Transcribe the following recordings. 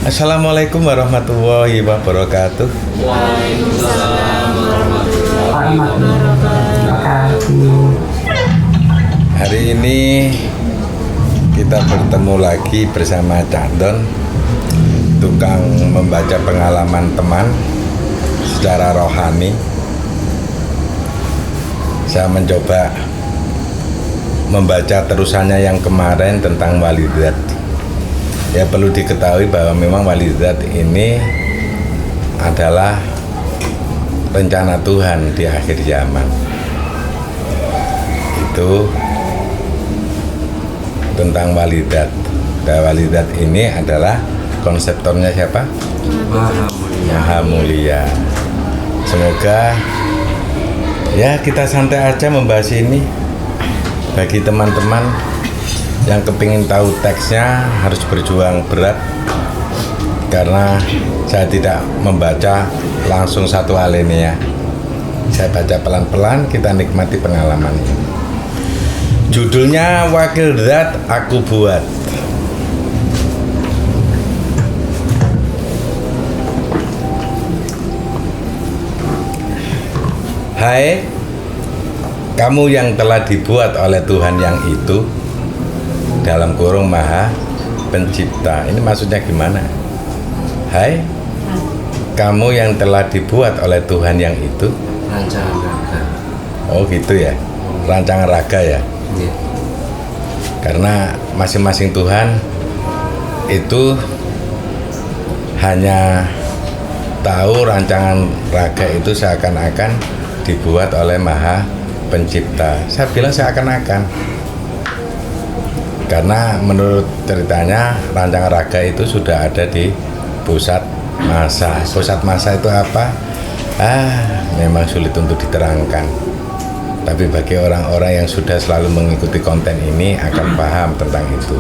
Assalamualaikum warahmatullahi wabarakatuh. Waalaikumsalam warahmatullahi wabarakatuh. Hari ini kita bertemu lagi bersama Cak Don, tukang membaca pengalaman teman secara rohani. Saya mencoba membaca terusannya yang kemarin tentang walidat. Ya, perlu diketahui bahwa memang walidat ini adalah rencana Tuhan di akhir zaman. Itu tentang walidat. Dan walidat ini adalah konseptornya siapa? Maha Mulia. Semoga ya kita santai aja membahas ini. Bagi teman-teman yang kepingin tahu teksnya harus berjuang berat, karena saya tidak membaca langsung satu alinea. Saya baca pelan-pelan, kita nikmati pengalamannya. Judulnya Wakil Zat Aku Buat. Hai, kamu yang telah dibuat oleh Tuhan yang itu, dalam kurung Maha Pencipta. Ini maksudnya gimana? Hai, kamu yang telah dibuat oleh Tuhan yang itu. Rancangan raga. Oh gitu ya, rancangan raga ya. Ya. Karena masing-masing Tuhan itu hanya tahu rancangan raga itu seakan-akan dibuat oleh Maha Pencipta. Saya bilang seakan-akan, karena menurut ceritanya rancangan raga itu sudah ada di pusat masa. Pusat masa itu apa? Memang sulit untuk diterangkan. Tapi bagi orang-orang yang sudah selalu mengikuti konten ini akan paham tentang itu.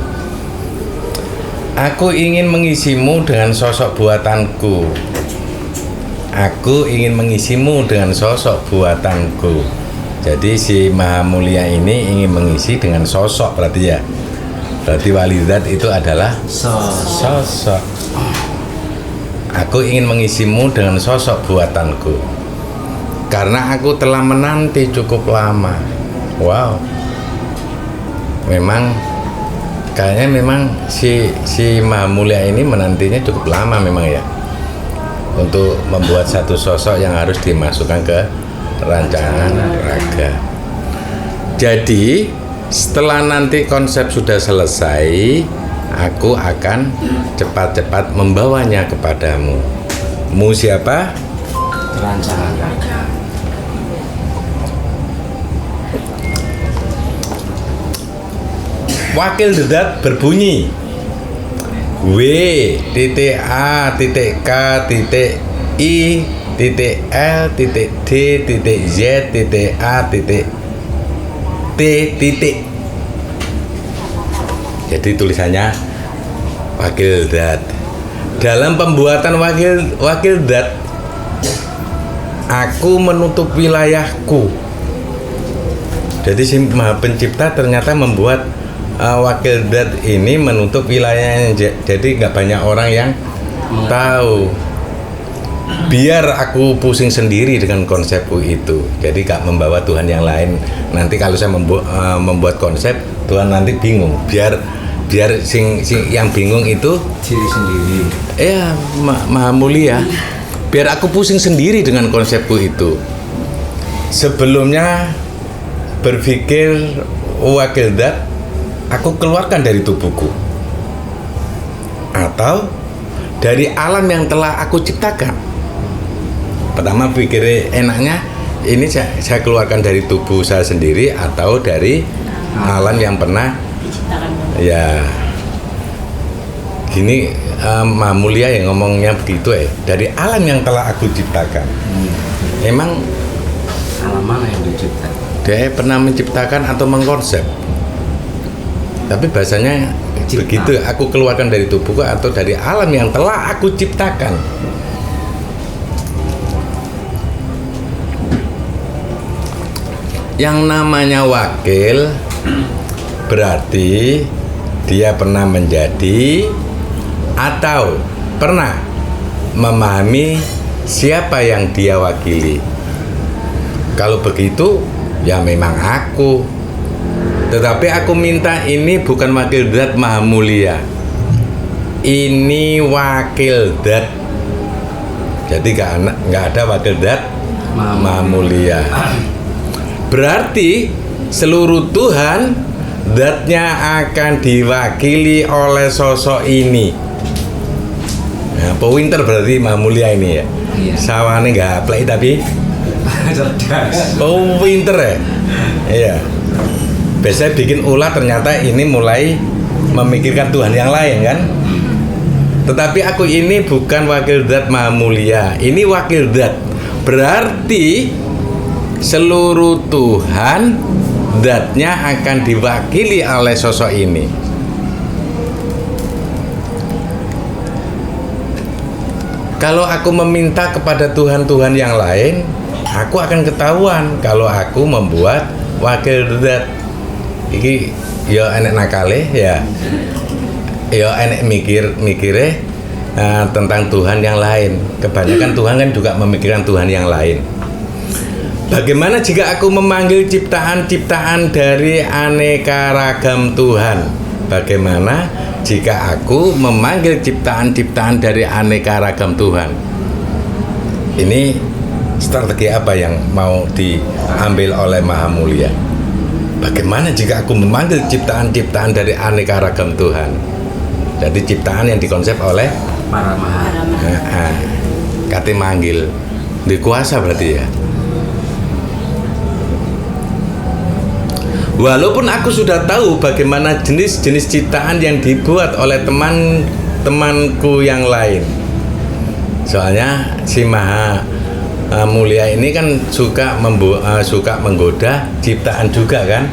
Aku ingin mengisimu dengan sosok buatanku. Aku ingin mengisimu dengan sosok buatanku. Jadi si Maha Mulia ini ingin mengisi dengan sosok, berarti ya. Berarti walidat itu adalah sosok. Aku ingin mengisimu dengan sosok buatanku, karena aku telah menanti cukup lama. Wow. Kayaknya memang si Maha Mulia ini menantinya cukup lama memang ya, untuk membuat satu sosok yang harus dimasukkan ke rancangan raga. Jadi setelah nanti konsep sudah selesai, aku akan cepat-cepat membawanya kepadamu. Mu siapa? Rancangan raga. Wakil zat berbunyi W titik A titik K titik I titik L titik D titik Z titik A titik T titik. Jadi tulisannya wakil zat. Dalam pembuatan wakil zat, aku menutup wilayahku. Jadi si Maha Pencipta ternyata membuat wakil zat ini menutup wilayahnya. Jadi nggak banyak orang yang tahu. Biar aku pusing sendiri dengan konsepku itu. Jadi gak membawa Tuhan yang lain. Nanti kalau saya membuat konsep, Tuhan nanti bingung. Biar sing yang bingung itu Diri sendiri. ya Maha Mulia. Biar aku pusing sendiri dengan konsepku itu. Sebelumnya berpikir wakil zat, aku keluarkan dari tubuhku, atau dari alam yang telah aku ciptakan. Pertama pikir enaknya ini saya keluarkan dari tubuh saya sendiri atau dari alam yang pernah ya. Gini Maha Mulia yang ngomongnya begitu dari alam yang telah aku ciptakan. Emang Alam mana yang diciptakan? dia pernah menciptakan atau mengkonsep? Tapi bahasanya Cipta. begitu, aku keluarkan dari tubuhku atau dari alam yang telah aku ciptakan. Yang namanya wakil berarti dia pernah menjadi atau pernah memahami siapa yang dia wakili. Kalau begitu, ya memang aku. Tetapi aku minta ini bukan wakil zat Maha Mulia. Ini wakil zat. Jadi nggak ada wakil zat Maha Mulia. Berarti seluruh Tuhan zatnya akan diwakili oleh sosok ini. Nah, pewinter berarti Maha Mulia ini ya. Iya. Sawane nggak play tapi Cerdas. pewinter ya. Iya. Biasanya bikin ulah ternyata ini mulai memikirkan Tuhan yang lain kan. Tetapi aku ini bukan wakil zat Maha Mulia. Ini wakil zat. Berarti seluruh Tuhan zatnya akan diwakili oleh sosok ini. Kalau aku meminta kepada Tuhan-Tuhan yang lain, aku akan ketahuan kalau aku membuat wakil zat. Iki ya enek nakale ya. Ya enek mikire tentang Tuhan yang lain. Kebanyakan Tuhan kan juga memikirkan Tuhan yang lain. Bagaimana jika aku memanggil ciptaan-ciptaan dari aneka ragam Tuhan? Bagaimana jika aku memanggil ciptaan-ciptaan dari aneka ragam Tuhan? Ini strategi apa yang mau diambil oleh Maha Mulia? Bagaimana jika aku memanggil ciptaan-ciptaan dari aneka ragam Tuhan? Jadi ciptaan yang dikonsep oleh Para maha. kate manggil di kuasa berarti ya. Walaupun aku sudah tahu bagaimana jenis-jenis ciptaan yang dibuat oleh teman-temanku yang lain. Soalnya si Maha Mulia ini kan suka menggoda ciptaan juga kan.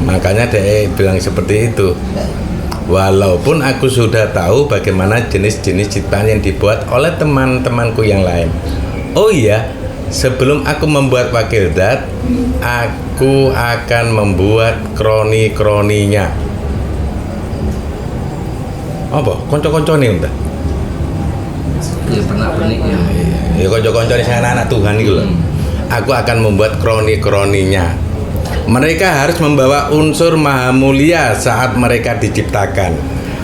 Makanya dia bilang seperti itu. Walaupun aku sudah tahu bagaimana jenis-jenis ciptaan yang dibuat oleh teman-temanku yang lain. Oh iya, sebelum aku membuat wakil zat, aku akan membuat kroni-kroninya. Apa? Konco-koncone entah? Ya pernah benih ya. Ya konco-koncone saya anak Tuhan itu loh. Aku akan membuat kroni-kroninya. Mereka harus membawa unsur Maha Mulia saat mereka diciptakan.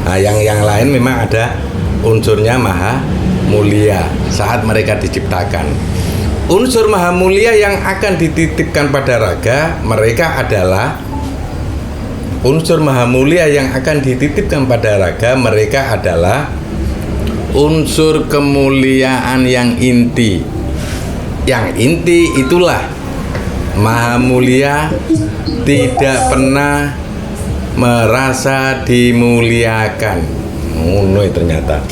Nah, yang lain memang ada unsurnya Maha Mulia saat mereka diciptakan. Unsur Maha Mulia yang akan dititipkan pada raga mereka adalah unsur Maha Mulia yang akan dititipkan pada raga mereka adalah unsur kemuliaan yang inti. Yang inti itulah Maha Mulia tidak pernah merasa dimuliakan. Ternyata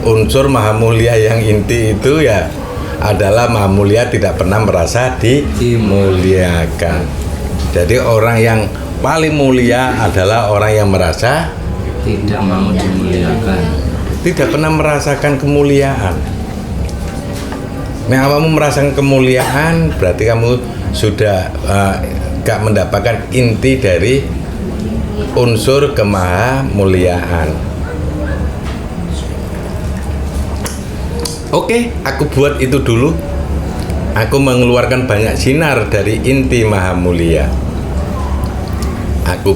unsur Maha Mulia yang inti itu ya adalah Maha Mulia tidak pernah merasa dimuliakan. Jadi orang yang paling mulia adalah orang yang merasa Tidak mau dimuliakan. tidak pernah merasakan kemuliaan. Nah, kamu merasakan kemuliaan berarti kamu sudah gak mendapatkan inti dari unsur kemahamuliaan. Oke, aku buat itu dulu. Aku mengeluarkan banyak sinar dari inti Maha Mulia. Aku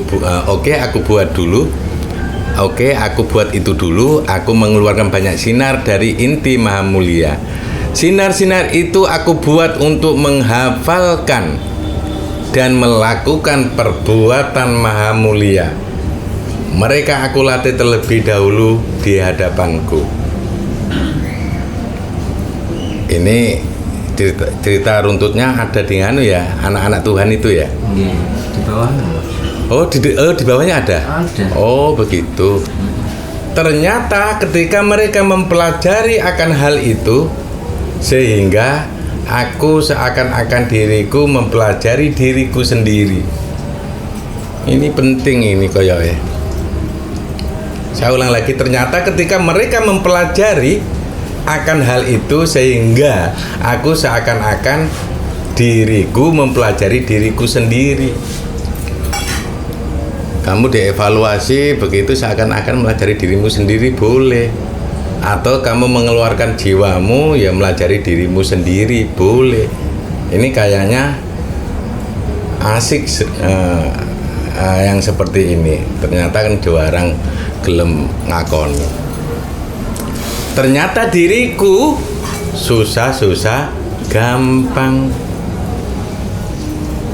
buat dulu. Oke, aku buat itu dulu. Aku mengeluarkan banyak sinar dari inti Maha Mulia. Sinar-sinar itu aku buat untuk menghafalkan dan melakukan perbuatan Maha Mulia. Mereka aku latih terlebih dahulu di hadapanku. Ini cerita runtutnya ada di anak-anak Tuhan itu ya. Iya, di bawah. Di bawahnya ada. Ada. Oh begitu. Ternyata ketika mereka mempelajari akan hal itu, sehingga aku seakan-akan diriku mempelajari diriku sendiri. Ini penting ini koyoke. Saya ulang lagi, ternyata ketika mereka mempelajari akan hal itu sehingga aku seakan-akan diriku mempelajari diriku sendiri. Kamu dievaluasi begitu seakan-akan mempelajari dirimu sendiri boleh. atau kamu mengeluarkan jiwamu ya melajari dirimu sendiri, boleh. Ini kayaknya asik yang seperti ini. Ternyata kan jarang gelem ngakoni. Ternyata diriku susah-susah gampang.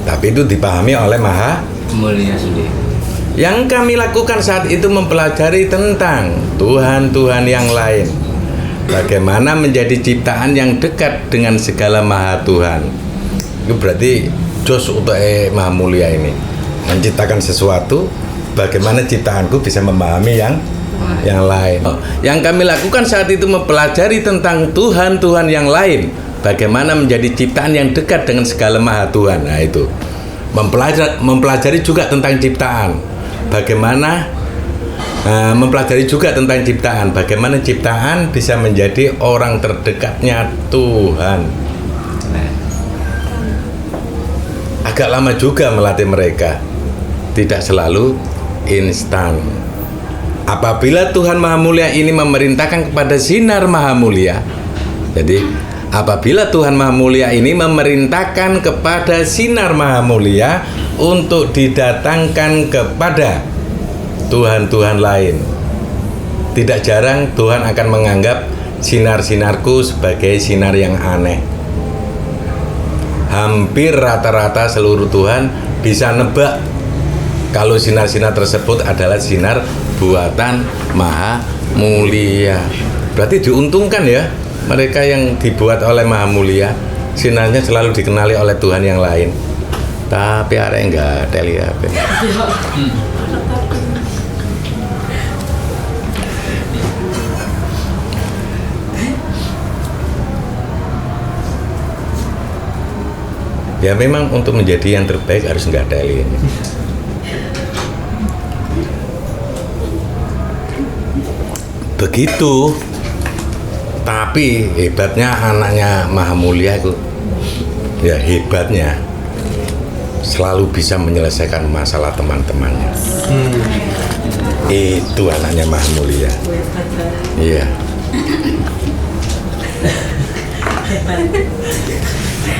Tapi itu dipahami oleh Maha Mulia sendiri. Yang kami lakukan saat itu mempelajari tentang Tuhan-Tuhan yang lain. Bagaimana menjadi ciptaan yang dekat dengan segala Maha Tuhan. Itu berarti jos untuk Maha Mulia ini menciptakan sesuatu, bagaimana ciptaanku bisa memahami yang lain. Yang kami lakukan saat itu mempelajari tentang Tuhan-Tuhan yang lain, bagaimana menjadi ciptaan yang dekat dengan segala Maha Tuhan. Nah itu mempelajari juga tentang ciptaan, bagaimana mempelajari juga tentang ciptaan, bagaimana ciptaan bisa menjadi orang terdekatnya Tuhan. Agak lama juga melatih mereka, tidak selalu instan. Apabila Tuhan Maha Mulia ini memerintahkan kepada sinar Maha Mulia, jadi apabila Tuhan Maha Mulia ini memerintahkan kepada sinar Maha Mulia untuk didatangkan kepada Tuhan-Tuhan lain, tidak jarang Tuhan akan menganggap sinar-sinarku sebagai sinar yang aneh. Hampir rata-rata seluruh Tuhan bisa nebak kalau sinar-sinar tersebut adalah sinar buatan Maha Mulia. Berarti diuntungkan ya mereka yang dibuat oleh Maha Mulia, sinarnya selalu dikenali oleh Tuhan yang lain. Tapi arek enggak teli apa. Ya memang untuk menjadi yang terbaik harus enggak teli. Begitu. Tapi hebatnya anaknya Maha Mulia itu, ya hebatnya selalu bisa menyelesaikan masalah teman-temannya. Itu anaknya Maha Mulia. Iya.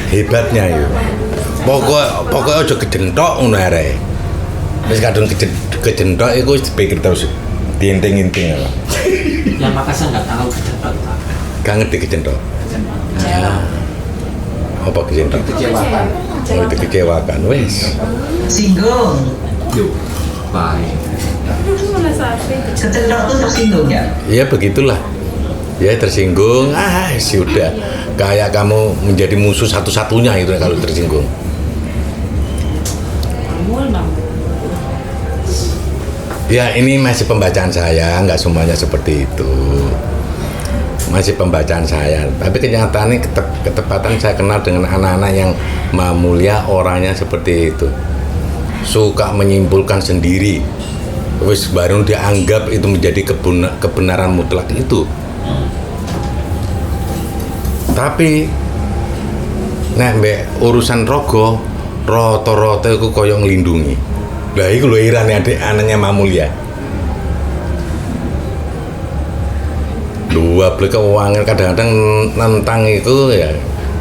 Hebatnya itu. Pokoknya aja kejentok ngono arek. Wis kadung kejentok iku wis dipikir terus diinting-inting apa. Yang Makassar nggak tahu kejentok. Gak ngerti kejentok. Apa kejentok? Kecewakan. Oh, dikecewakan, wes. Singgung. Yuk, baik. Kecentok tuh tersinggung ya? Ya begitulah. Ya tersinggung, sudah. Kayak kamu menjadi musuh satu-satunya itu kalau tersinggung. Ya ini masih pembacaan saya, nggak semuanya seperti itu. Masih pembacaan saya, tapi kenyataannya ketepatan saya kenal dengan anak-anak yang Maha Mulia, orangnya seperti itu, suka menyimpulkan sendiri, wis baru dianggap itu menjadi kebenaran mutlak itu. Tapi nek mbek urusan rogo roto-roto itu koyo nglindungi. Lah iku lho irane adik anaknya Maha Mulia. Dua beli keuangan kadang-kadang nentang itu ya,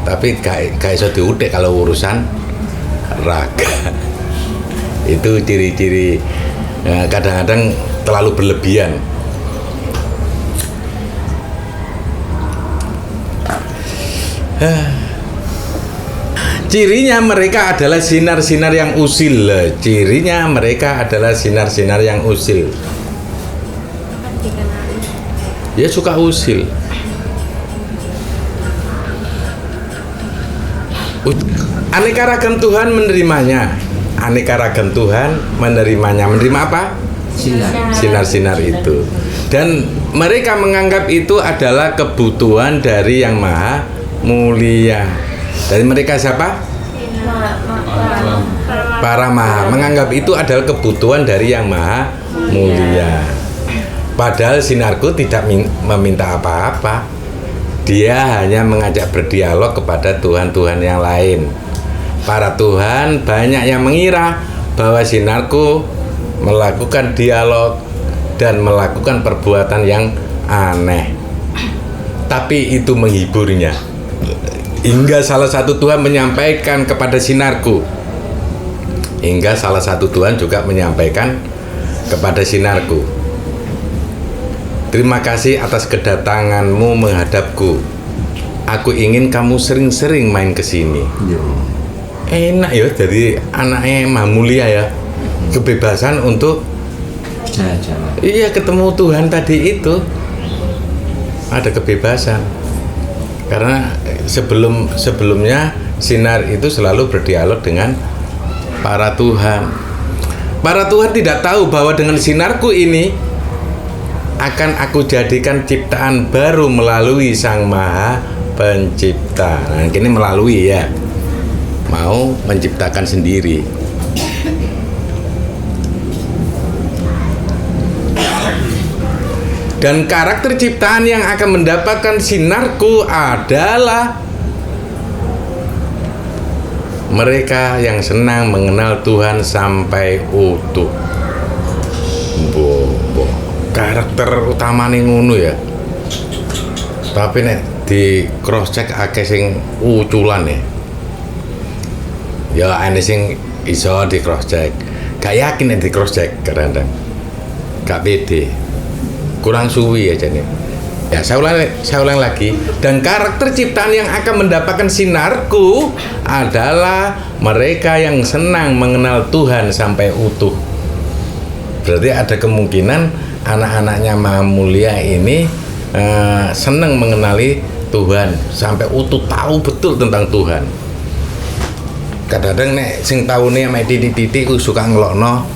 tapi gak iso diutik kalau urusan raga. Itu ciri-ciri kadang-kadang terlalu berlebihan. Cirinya mereka adalah sinar-sinar yang usil. Cirinya mereka adalah sinar-sinar yang usil. Ya suka usil. Aneka ragam Tuhan menerimanya. Aneka ragam Tuhan menerimanya. Menerima apa? Sinar. Sinar-sinar itu. Dan mereka menganggap itu adalah kebutuhan dari Yang Maha Mulia. Dari mereka siapa? Para Maha. Menganggap itu adalah kebutuhan dari Yang Maha Mulia. Padahal sinarku tidak meminta apa-apa. Dia hanya mengajak berdialog kepada Tuhan-Tuhan yang lain. Para Tuhan banyak yang mengira bahwa sinarku melakukan dialog dan melakukan perbuatan yang aneh. tapi itu menghiburnya. Hingga salah satu Tuhan menyampaikan kepada sinarku. Hingga salah satu Tuhan juga menyampaikan kepada sinarku. Terima kasih atas kedatanganmu menghadapku. Aku ingin kamu sering-sering main ke sini. Yo. Enak ya, jadi anaknya Maha Mulia ya. Kebebasan untuk Jalan-jalan. iya ketemu Tuhan tadi itu. Ada kebebasan. Karena sebelumnya Sinar itu selalu berdialog dengan para Tuhan. Para Tuhan tidak tahu bahwa dengan sinarku ini akan aku jadikan ciptaan baru melalui Sang Maha Pencipta. Nah, ini melalui ya. Mau menciptakan sendiri. Dan karakter ciptaan yang akan mendapatkan sinarku adalah mereka yang senang mengenal Tuhan sampai utuh. Karakter utamane ngono ya. Tapi nek di cross check akeh sing uculan ya. Ya ane sing iso di cross check. Gak yakin nek di cross check kadang-kadang. Gak pede. Kurang suwi aja nih. Ya saya ulang lagi. Dan karakter ciptaan yang akan mendapatkan sinarku adalah mereka yang senang mengenal Tuhan sampai utuh. Berarti ada kemungkinan anak-anaknya Maha Mulia ini senang mengenali Tuhan sampai utuh, tahu betul tentang Tuhan. Kadang-kadang nek sing taune mek titik-titik suka ngelokno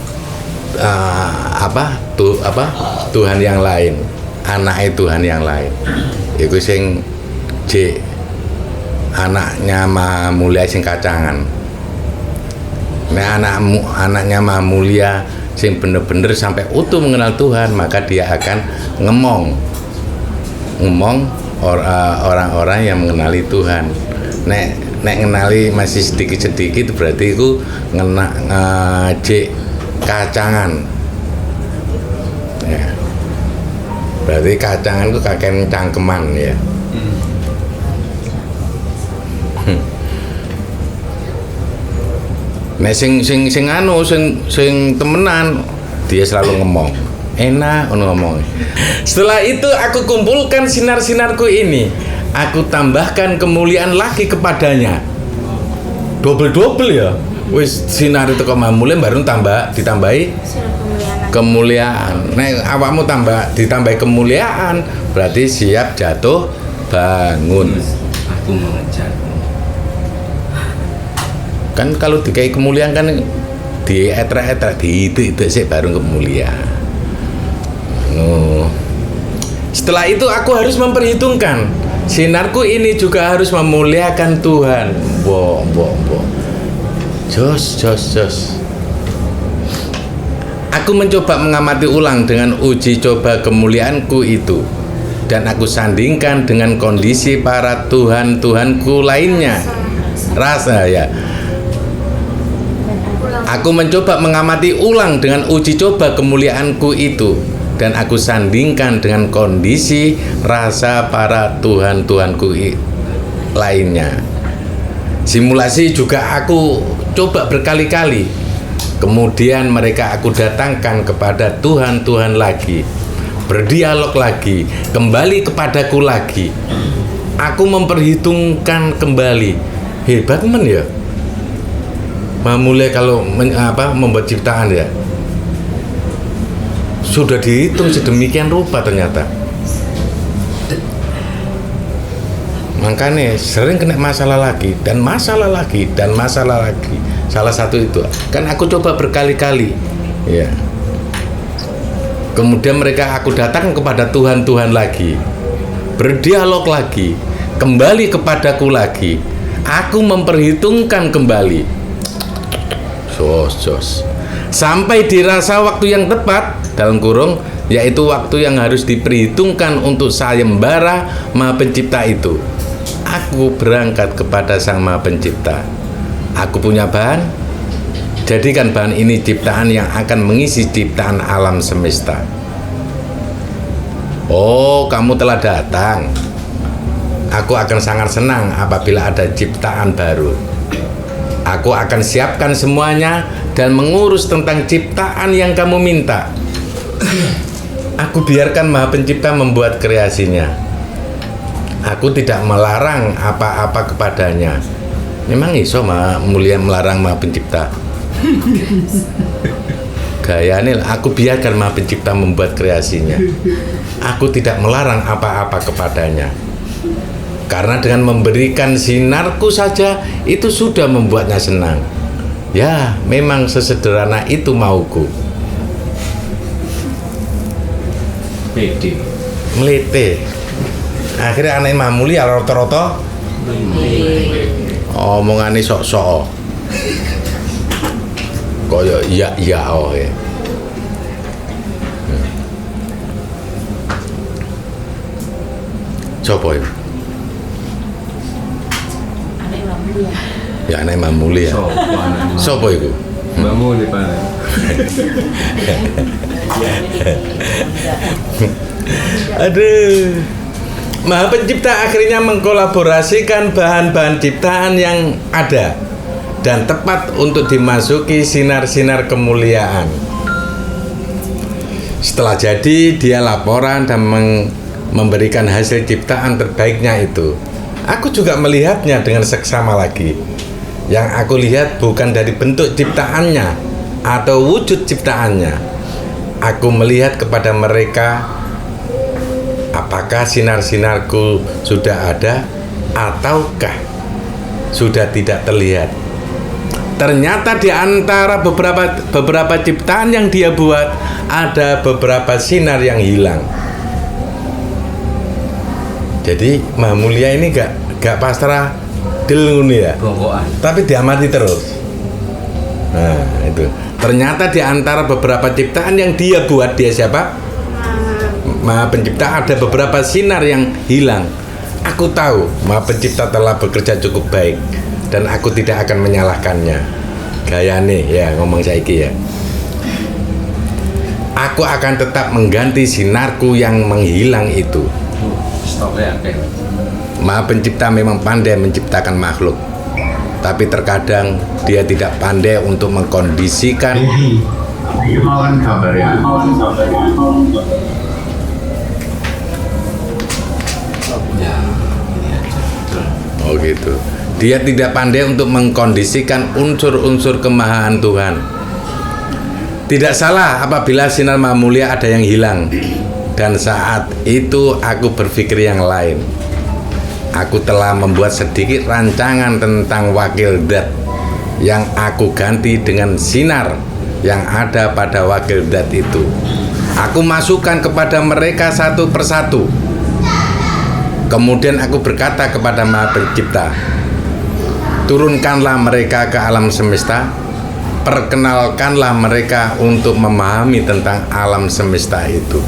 Tuhan yang lain, anaknya Tuhan yang lain. Iku sing anaknya Maha Mulia sing kacangan. Nek anaknya Maha Mulia sing bener-bener sampai utuh mengenal Tuhan, maka dia akan ngomong orang-orang yang mengenali Tuhan. Nek ngenali masih sedikit-sedikit berarti itu kacangan ya. Berarti kacangan itu kakek cangkeman ya. Nek sing temenan dia selalu ngomong enak ngomong. Setelah itu aku kumpulkan sinar-sinarku ini, aku tambahkan kemuliaan lagi kepadanya. Double ya. Wis sinar itu kok mulai baru ditambahi kemuliaan. Nek awakmu ditambahi kemuliaan berarti siap jatuh bangun. Aku mengejar. Kan kalau dikai kemuliaan kan di etra itu sih baru kemuliaan. Setelah itu aku harus memperhitungkan sinarku ini juga harus memuliakan Tuhan. Jos. Aku mencoba mengamati ulang dengan uji coba kemuliaanku itu, dan aku sandingkan dengan kondisi para Tuhanku lainnya. Rasa ya. Aku mencoba mengamati ulang dengan uji coba kemuliaanku itu, dan aku sandingkan dengan kondisi rasa para Tuhanku lainnya. Simulasi juga aku coba berkali-kali. Kemudian mereka aku datangkan kepada Tuhan lagi, berdialog lagi, kembali kepadaku lagi. Aku memperhitungkan kembali. Hebat men ya. Mulai kalau membuat ciptaan ya. Sudah dihitung sedemikian rupa ternyata. Makanya sering kena masalah lagi. Salah satu itu kan aku coba berkali-kali ya. Kemudian mereka aku datang kepada Tuhan lagi, berdialog lagi, kembali kepadaku lagi. Aku memperhitungkan kembali sampai dirasa waktu yang tepat dalam kurung, yaitu waktu yang harus diperhitungkan untuk sayembara Maha Pencipta itu. Aku berangkat kepada Sang Maha Pencipta. Aku punya bahan, jadikan bahan ini ciptaan yang akan mengisi ciptaan alam semesta. Oh, kamu telah datang. Aku akan sangat senang apabila ada ciptaan baru. Aku akan siapkan semuanya dan mengurus tentang ciptaan yang kamu minta. Aku biarkan Maha Pencipta membuat kreasinya. Aku tidak melarang apa-apa kepadanya. Memang iso Maha Mulia melarang Maha Pencipta? Gaya Nil, aku biarkan Maha Pencipta membuat kreasinya. Aku tidak melarang apa-apa kepadanya. Karena dengan memberikan sinarku saja itu sudah membuatnya senang. Ya, memang sesederhana itu mauku. pede. Melete. Akhirnya aneh Maha Mulia rata-rata omongane sok-sok. Koyo iya oh ya. Coba ya. Ya aneh Maha Mulia. Sopo iku? Mbakmu di mana? Aduh. Maha Pencipta akhirnya mengkolaborasikan bahan-bahan ciptaan yang ada dan tepat untuk dimasuki sinar-sinar kemuliaan. Setelah jadi, dia laporan dan memberikan hasil ciptaan terbaiknya itu. Aku juga melihatnya dengan seksama lagi. Yang aku lihat bukan dari bentuk ciptaannya atau wujud ciptaannya. Aku melihat kepada mereka apakah sinar-sinarku sudah ada ataukah sudah tidak terlihat. Ternyata di antara beberapa ciptaan yang dia buat ada beberapa sinar yang hilang. Jadi Maha Mulia ini gak pasrah delung ya, Bongkoan. tapi diamati terus. Nah itu ternyata di antara beberapa ciptaan yang dia buat, dia siapa? Maha Pencipta, ada beberapa sinar yang hilang. Aku tahu Maha Pencipta telah bekerja cukup baik dan aku tidak akan menyalahkannya. Gayane ya ngomong saiki ya. Aku akan tetap mengganti sinarku yang menghilang itu. Stoknya akeh. Maha Pencipta memang pandai menciptakan makhluk, tapi terkadang dia tidak pandai untuk mengkondisikan. Mohon kabarnya. Ya, ini aja. Betul. Oh gitu. Dia tidak pandai untuk mengkondisikan unsur-unsur kemahaan Tuhan. Tidak salah apabila sinar Maha Mulia ada yang hilang. Dan saat itu aku berpikir yang lain. Aku telah membuat sedikit rancangan tentang wakil dat yang aku ganti dengan sinar yang ada pada wakil dat itu. Aku masukkan kepada mereka satu persatu. Kemudian aku berkata kepada Maha Pencipta, turunkanlah mereka ke alam semesta, perkenalkanlah mereka untuk memahami tentang alam semesta itu.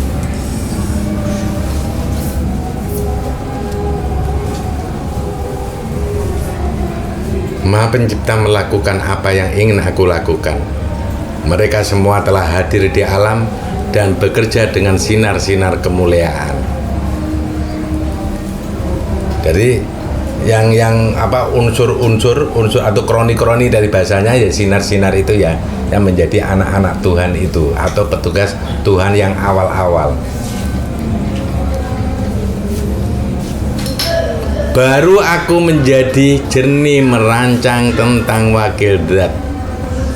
Maha Pencipta melakukan apa yang ingin aku lakukan. Mereka semua telah hadir di alam dan bekerja dengan sinar-sinar kemuliaan. Jadi yang apa unsur atau kroni-kroni dari bahasanya ya sinar-sinar itu ya yang menjadi anak-anak Tuhan itu atau petugas Tuhan yang awal-awal. Baru aku menjadi jernih merancang tentang wakil dat.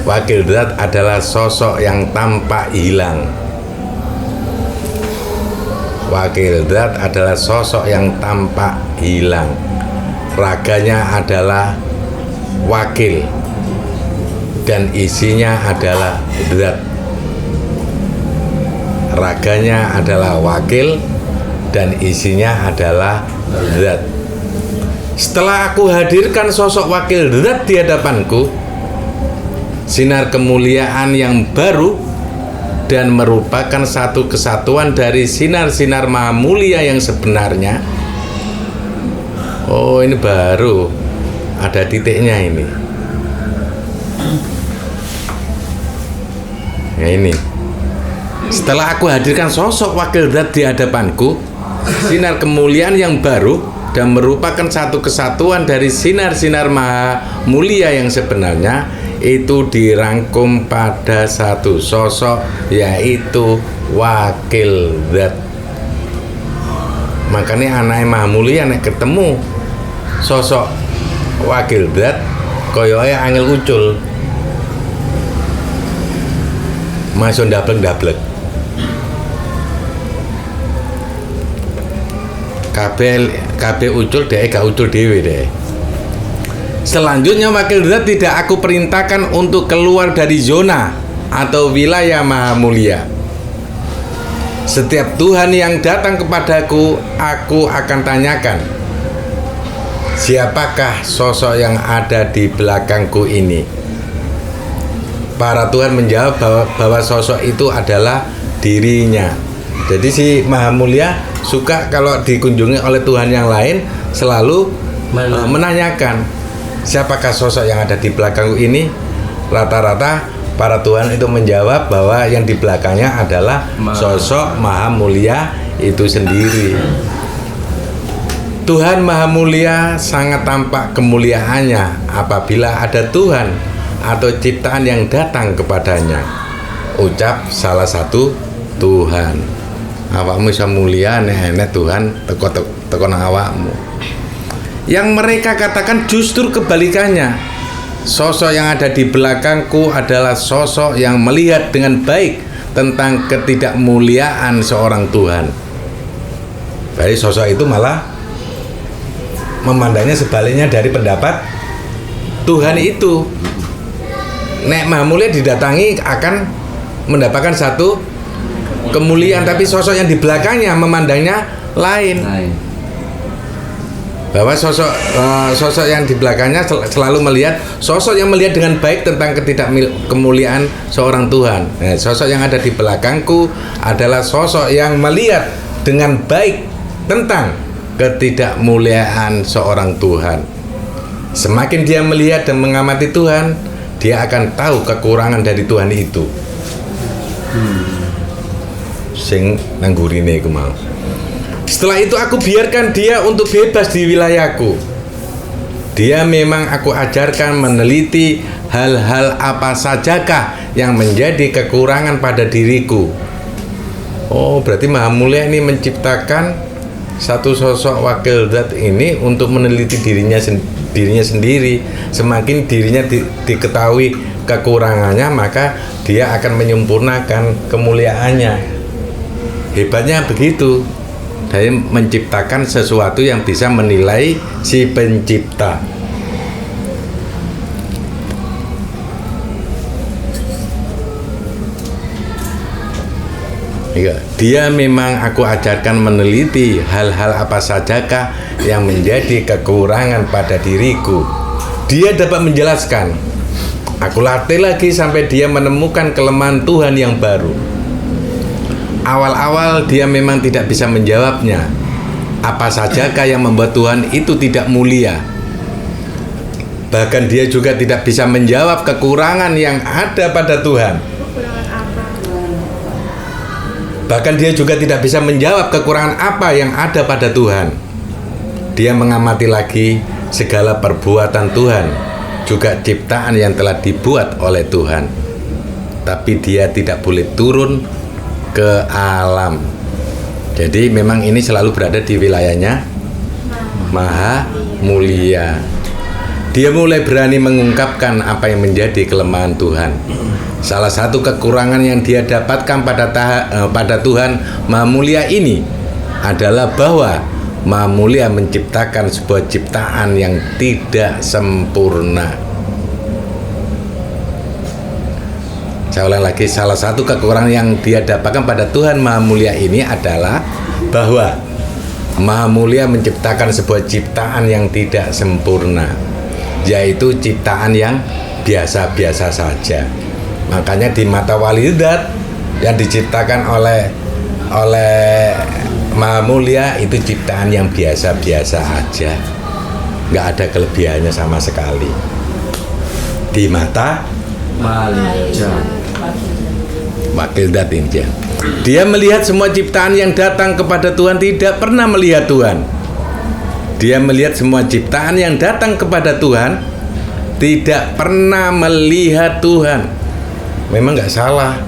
Wakil dat adalah sosok yang tampak hilang. Wakil dat adalah sosok yang tampak hilang. Raganya adalah wakil dan isinya adalah dat. Raganya adalah wakil dan isinya adalah dat. Setelah aku hadirkan sosok wakil dat di hadapanku, sinar kemuliaan yang baru dan merupakan satu kesatuan dari sinar-sinar Maha Mulia yang sebenarnya. Oh, ini baru ada titiknya ini. Ya ini. Setelah aku hadirkan sosok wakil dat di hadapanku, sinar kemuliaan yang baru dan merupakan satu kesatuan dari sinar-sinar maha mulia yang sebenarnya, itu dirangkum pada satu sosok, yaitu wakil zat. Makanya anaknya maha mulia nek ketemu sosok wakil zat koyoke angel ucul, masuk dablek-dablek. Kabeh ucul deh, gak ucul dewe deh. Selanjutnya wakil zat tidak aku perintahkan untuk keluar dari zona atau wilayah maha mulia. Setiap Tuhan yang datang kepadaku, aku akan tanyakan, siapakah sosok yang ada di belakangku ini? Para Tuhan menjawab bahwa sosok itu adalah dirinya. Jadi si maha mulia suka kalau dikunjungi oleh Tuhan yang lain selalu menanyakan, siapakah sosok yang ada di belakangku ini? Rata-rata para Tuhan itu menjawab bahwa yang di belakangnya adalah sosok maha mulia itu sendiri. Tuhan maha mulia sangat tampak kemuliaannya apabila ada Tuhan atau ciptaan yang datang kepadanya. Ucap salah satu Tuhan. Awakmu bisa mulia nek Tuhan teko nang awakmu. Yang mereka katakan justru kebalikannya. Sosok yang ada di belakangku adalah sosok yang melihat dengan baik tentang ketidakmuliaan seorang Tuhan. Jadi sosok itu malah memandangnya sebaliknya dari pendapat Tuhan itu. Nek maha mulia didatangi akan mendapatkan satu kemuliaan, tapi sosok yang di belakangnya memandangnya lain. Bahwa sosok yang di belakangnya selalu melihat, sosok yang melihat dengan baik tentang ketidakkemuliaan seorang Tuhan. Nah, sosok yang ada di belakangku adalah sosok yang melihat dengan baik tentang ketidakmuliaan seorang Tuhan. Semakin dia melihat dan mengamati Tuhan, dia akan tahu kekurangan dari Tuhan itu. Sing nanggurine iku mau. Setelah itu aku biarkan dia untuk bebas di wilayahku. Dia memang aku ajarkan meneliti hal-hal apa sajakah yang menjadi kekurangan pada diriku. Oh, berarti Maha Mulia ini menciptakan satu sosok wakil zat ini untuk meneliti dirinya sendiri. Semakin dirinya diketahui kekurangannya, maka dia akan menyempurnakan kemuliaannya. Hebatnya begitu. Dia menciptakan sesuatu yang bisa menilai si pencipta. Dia memang aku ajarkan meneliti hal-hal apa sajakah yang menjadi kekurangan pada diriku. Dia dapat menjelaskan. Aku latih lagi sampai dia menemukan kelemahan Tuhan yang baru. Awal-awal dia memang tidak bisa menjawabnya. Apa sajakah yang membuat Tuhan itu tidak mulia? Bahkan dia juga tidak bisa menjawab kekurangan yang ada pada Tuhan. Bahkan dia juga tidak bisa menjawab kekurangan apa yang ada pada Tuhan. Dia mengamati lagi segala perbuatan Tuhan, juga ciptaan yang telah dibuat oleh Tuhan. Tapi dia tidak boleh turun ke alam. Jadi memang ini selalu berada di wilayahnya Maha Mulia. Dia mulai berani mengungkapkan apa yang menjadi kelemahan Tuhan. Salah satu kekurangan yang dia dapatkan pada Tuhan Maha Mulia ini adalah bahwa Maha Mulia menciptakan sebuah ciptaan yang tidak sempurna. Saya ulang lagi, salah satu kekurangan yang dia dapatkan pada Tuhan Maha Mulia ini adalah bahwa Maha Mulia menciptakan sebuah ciptaan yang tidak sempurna, yaitu ciptaan yang biasa-biasa saja. Makanya di mata wali zat yang diciptakan oleh Maha Mulia itu ciptaan yang biasa-biasa aja, nggak ada kelebihannya sama sekali di mata wakil zat ini. Dia melihat semua ciptaan yang datang kepada Tuhan tidak pernah melihat Tuhan. Dia melihat semua ciptaan yang datang kepada Tuhan, tidak pernah melihat Tuhan. Memang nggak salah.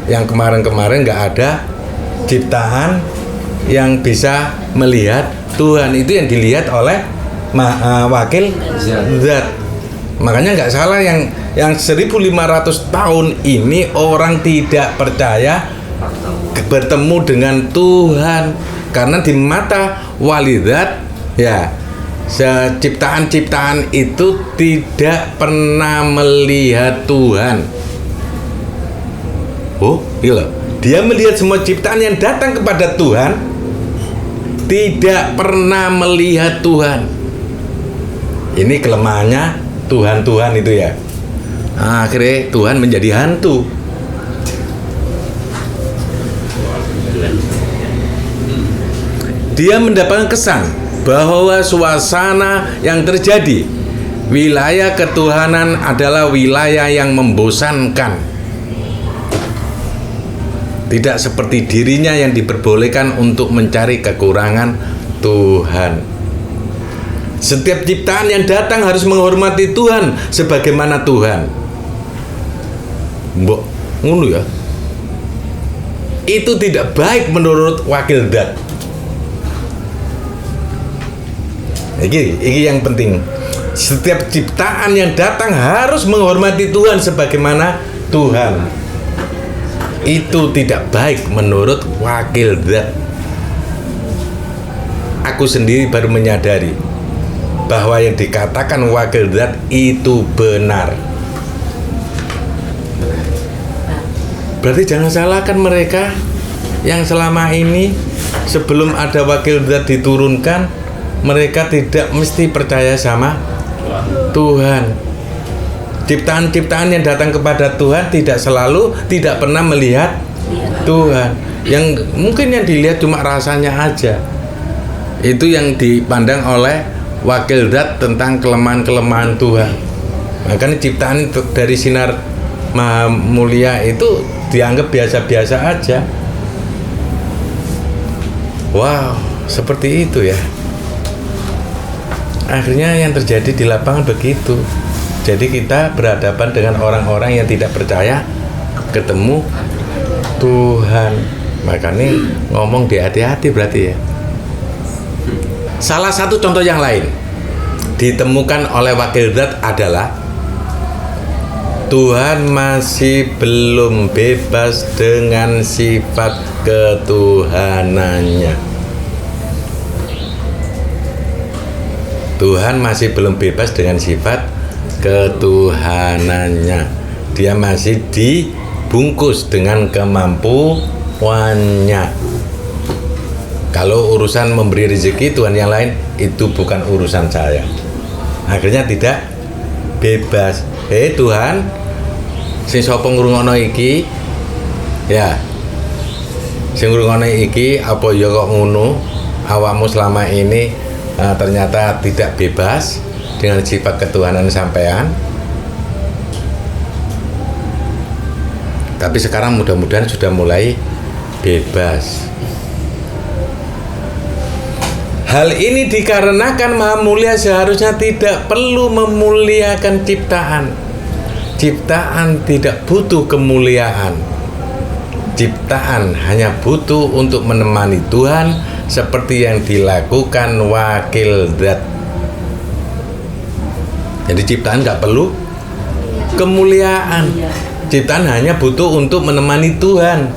Yang kemarin-kemarin nggak ada ciptaan yang bisa melihat Tuhan. Itu yang dilihat oleh wakil zat. Makanya nggak salah yang 1500 tahun ini orang tidak percaya bertemu dengan Tuhan, karena di mata wali zat ya, ciptaan-ciptaan itu tidak pernah melihat Tuhan. Oh, iya. Dia melihat semua ciptaan yang datang kepada Tuhan, tidak pernah melihat Tuhan. Ini kelemahannya Tuhan itu ya. Akhirnya Tuhan menjadi hantu. Dia mendapatkan kesan bahwa suasana yang terjadi, wilayah ketuhanan adalah wilayah yang membosankan. Tidak seperti dirinya yang diperbolehkan untuk mencari kekurangan Tuhan. Setiap ciptaan yang datang harus menghormati Tuhan sebagaimana Tuhan. Mbok, ngono ya. Itu tidak baik menurut wakil zat. Ini yang penting. Setiap ciptaan yang datang harus menghormati Tuhan sebagaimana Tuhan. Itu tidak baik menurut wakil zat. Aku sendiri baru menyadari bahwa yang dikatakan wakil zat itu benar. Berarti jangan salahkan mereka yang selama ini sebelum ada wakil zat diturunkan, mereka tidak mesti percaya sama Tuhan. Ciptaan-ciptaan yang datang kepada Tuhan tidak pernah melihat Tuhan. Yang mungkin yang dilihat cuma rasanya aja. Itu yang dipandang oleh wakil zat tentang kelemahan-kelemahan Tuhan. Makanya ciptaan dari sinar Maha Mulia itu dianggap biasa-biasa aja. Wow, seperti itu ya. Akhirnya yang terjadi di lapangan begitu. Jadi kita berhadapan dengan orang-orang yang tidak percaya ketemu Tuhan. Makanya ngomong hati-hati berarti ya. Salah satu contoh yang lain ditemukan oleh wakil zat adalah Tuhan masih belum bebas dengan sifat ketuhanannya. Tuhan masih belum bebas dengan sifat ketuhanannya. Dia masih dibungkus dengan kemampuannya. Kalau urusan memberi rezeki Tuhan yang lain, itu bukan urusan saya. Akhirnya tidak bebas. Tuhan, sing sapa ngrungokno iki? Ya. Sing ngrungokno iki apa ya kok ngono? Awakmu selama ini ternyata tidak bebas dengan sifat ketuhanan sampean. Tapi sekarang mudah-mudahan sudah mulai bebas. Hal ini dikarenakan Maha Mulia seharusnya tidak perlu memuliakan ciptaan. Ciptaan tidak butuh kemuliaan. Ciptaan hanya butuh untuk menemani Tuhan, seperti yang dilakukan wakil zat. Jadi ciptaan nggak perlu kemuliaan. Ciptaan hanya butuh untuk menemani Tuhan.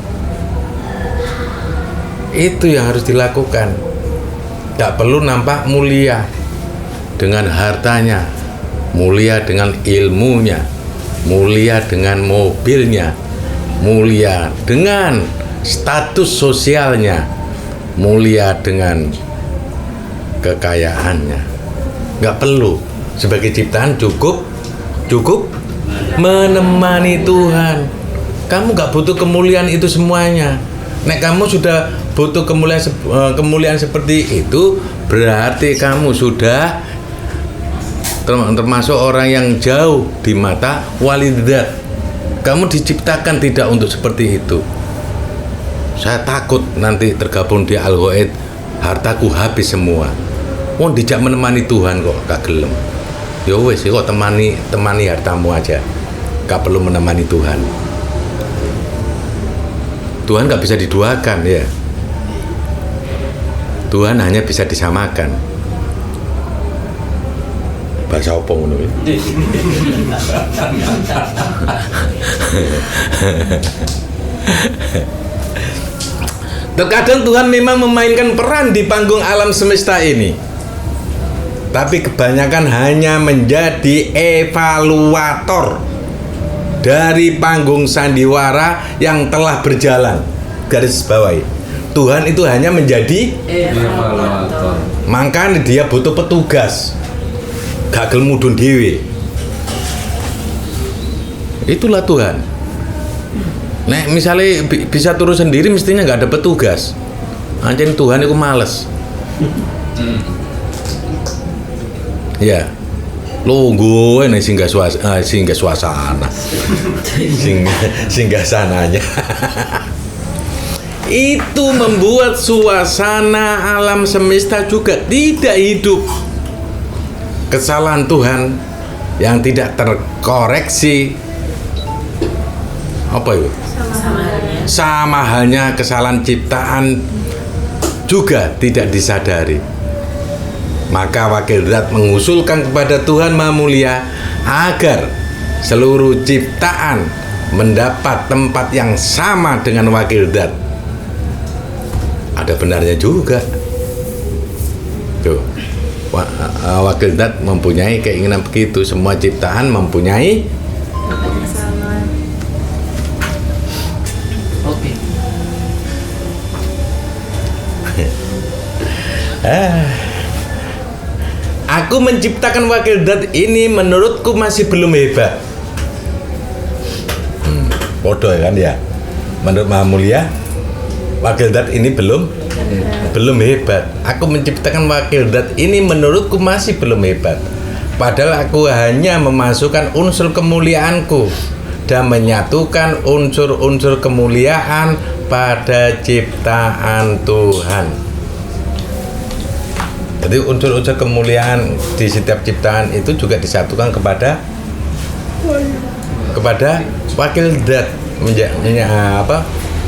Itu yang harus dilakukan. Nggak perlu nampak mulia dengan hartanya, mulia dengan ilmunya, mulia dengan mobilnya, mulia dengan status sosialnya, mulia dengan kekayaannya. Nggak perlu. Sebagai ciptaan cukup menemani Tuhan. Kamu nggak butuh kemuliaan itu semuanya. Nek kamu sudah butuh kemuliaan seperti itu, berarti kamu sudah termasuk orang yang jauh di mata wali zat. Kamu diciptakan tidak untuk seperti itu. Saya takut nanti tergabung di Al-Ghaid, hartaku habis semua. Wong dijak menemani Tuhan kok gak gelem. Ya wis kok temani hartamu aja. Gak perlu menemani Tuhan. Tuhan gak bisa diduakan ya. Tuhan hanya bisa disamakan. Bahasa apa ngono ya? Terkadang Tuhan memang memainkan peran di panggung alam semesta ini, tapi kebanyakan hanya menjadi evaluator dari panggung sandiwara yang telah berjalan. Garis bawahi, Tuhan itu hanya menjadi Evaluator. makanya dia butuh petugas. Gak gelem mudhun dhewe. Itulah Tuhan. Nek misalnya bisa turun sendiri mestinya nggak ada petugas. Anjen Tuhan itu males. Ya. Lungguh nek singgah suasana. Singgah sananya. Itu membuat suasana alam semesta juga tidak hidup. Kesalahan Tuhan yang tidak terkoreksi apa itu? Sama halnya kesalahan ciptaan juga tidak disadari. Maka Wakil Dat mengusulkan kepada Tuhan Maha Mulia agar seluruh ciptaan mendapat tempat yang sama dengan Wakil Dat. Ada benarnya juga. Tuh. Wakil Dat mempunyai keinginan begitu. Semua ciptaan mempunyai Oke. Aku menciptakan Wakil Dat ini menurutku masih belum hebat. Bodoh kan ya. Menurut Maha Mulia, Wakil Dat ini belum hebat. Aku menciptakan Wakil Dat ini menurutku masih belum hebat. Padahal aku hanya memasukkan unsur kemuliaanku dan menyatukan unsur-unsur kemuliaan pada ciptaan Tuhan. Jadi unsur-unsur kemuliaan di setiap ciptaan itu juga disatukan kepada Wakil Dat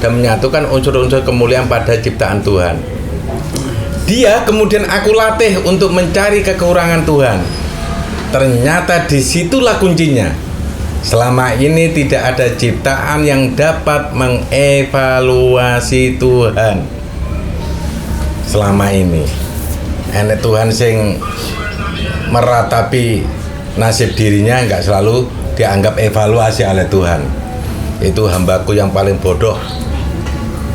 dan menyatukan unsur-unsur kemuliaan pada ciptaan Tuhan. Dia kemudian aku latih untuk mencari kekurangan Tuhan. Ternyata disitulah kuncinya. Selama ini tidak ada ciptaan yang dapat mengevaluasi Tuhan. Selama ini enek Tuhan sing meratapi nasib dirinya nggak selalu dianggap evaluasi oleh Tuhan. Itu hambaku yang paling bodoh,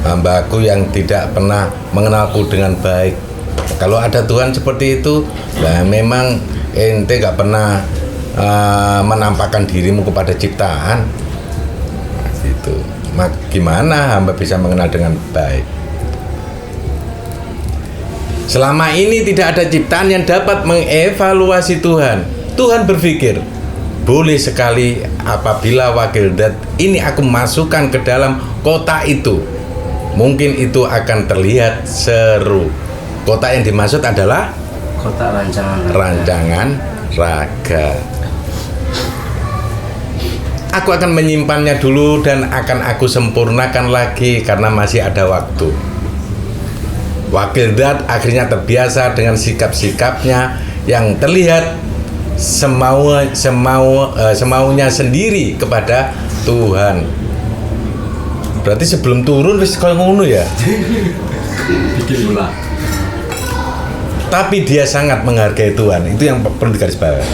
hambaku yang tidak pernah mengenalku dengan baik. Kalau ada Tuhan seperti itu, nah memang ente nggak pernah menampakkan dirimu kepada ciptaan. Gitu. Gimana hamba bisa mengenal dengan baik? Selama ini tidak ada ciptaan yang dapat mengevaluasi Tuhan. Tuhan berpikir, boleh sekali apabila Wakil Dat ini aku masukkan ke dalam kota itu. Mungkin itu akan terlihat seru. Kota yang dimaksud adalah Kota rancangan raga. Aku akan menyimpannya dulu dan akan aku sempurnakan lagi karena masih ada waktu. Wakil Dat akhirnya terbiasa dengan sikap-sikapnya yang terlihat semaunya sendiri kepada Tuhan. Berarti sebelum turun wis koyo ngono ya. bikin ulah. Tapi dia sangat menghargai Tuhan. Itu yang perlu digarisbawahi.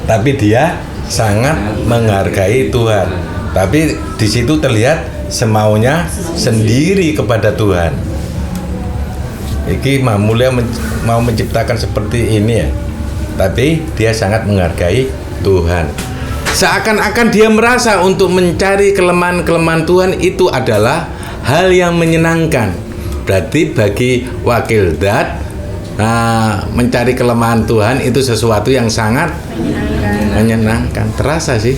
Tapi dia sangat menghargai Tuhan. Tapi di situ terlihat semaunya sendiri kepada Tuhan. Iki Maha Mulia mau menciptakan seperti ini ya. Tapi dia sangat menghargai Tuhan. Seakan-akan dia merasa untuk mencari kelemahan-kelemahan Tuhan itu adalah hal yang menyenangkan. Berarti bagi Wakil Dat, mencari kelemahan Tuhan itu sesuatu yang sangat menyenangkan. Terasa sih.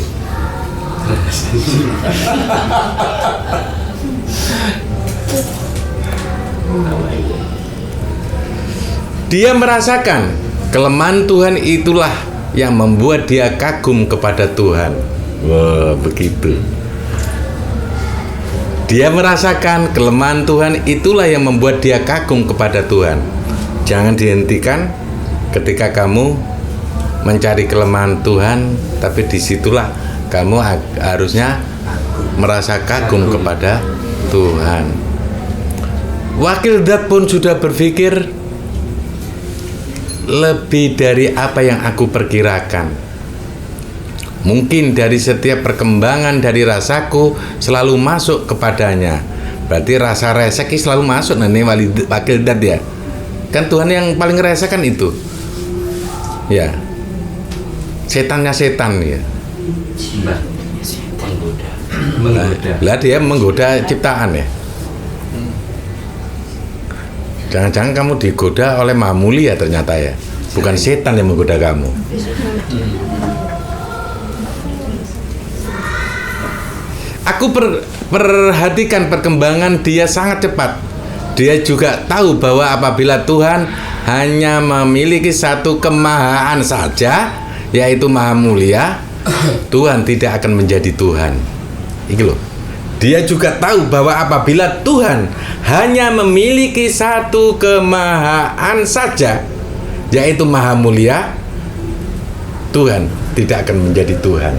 Dia merasakan kelemahan Tuhan itulah yang membuat dia kagum kepada Tuhan. Wah, begitu. Dia merasakan kelemahan Tuhan itulah yang membuat dia kagum kepada Tuhan. Jangan dihentikan ketika kamu mencari kelemahan Tuhan, tapi disitulah kamu harusnya merasa kagum kepada Tuhan. Wakil zat pun sudah berpikir lebih dari apa yang aku perkirakan. Mungkin dari setiap perkembangan dari rasaku selalu masuk kepadanya. Berarti rasa resek selalu masuk nih wakil zat ya. Kan Tuhan yang paling resek kan itu. Ya. Setannya setan ya. Lah dia menggoda ciptaan ya. Jangan-jangan kamu digoda oleh Maha Mulia ternyata ya. Bukan setan yang menggoda kamu. Aku perhatikan perkembangan dia sangat cepat. Dia juga tahu bahwa apabila Tuhan hanya memiliki satu kemahaan saja, yaitu Maha Mulia, Tuhan tidak akan menjadi Tuhan. Iki loh. Dia juga tahu bahwa apabila Tuhan hanya memiliki satu kemahaan saja, yaitu Maha Mulia, Tuhan tidak akan menjadi Tuhan.